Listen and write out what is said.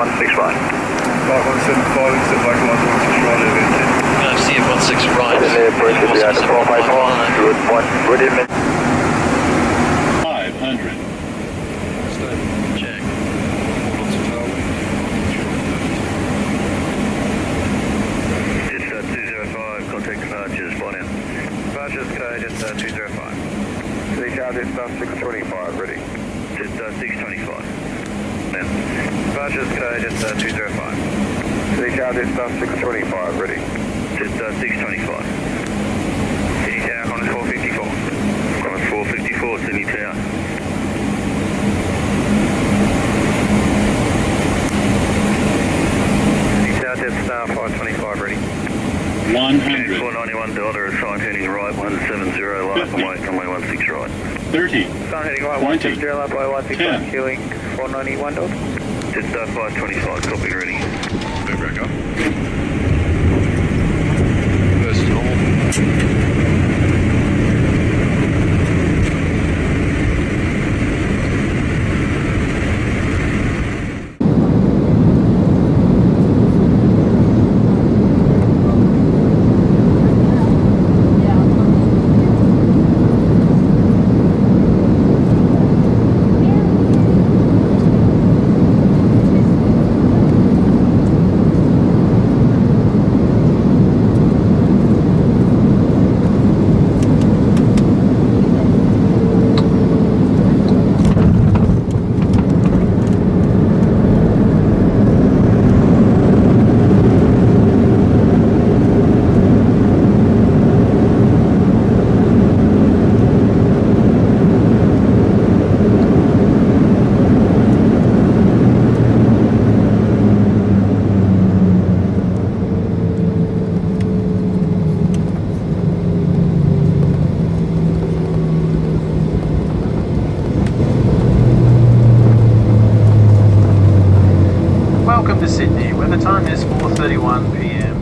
5116 right. 5175, exit back 116 right, eventually. CF16 right. In the airport, should be at 454. Good one, good evening. 500. Check. It's 205, contact departures, fine in. Departures code, it's 205. City charge, it's 625, ready. It's 625. Then. Departures code, it's 205. City charge, it's 625, ready. It's 625. City Tower, on 454. On 454, Sydney Tower. City Tower, it's 525, ready. 100. 491 Delta, sign heading right, 170 left, runway 16 right. 30. Sign heading right, 20. 170 left, runway 16 right, 10. queuing 491 Delta. It's 525, copy, ready. Move back up. Versus normal. Welcome to Sydney, where the time is 4:31 p.m.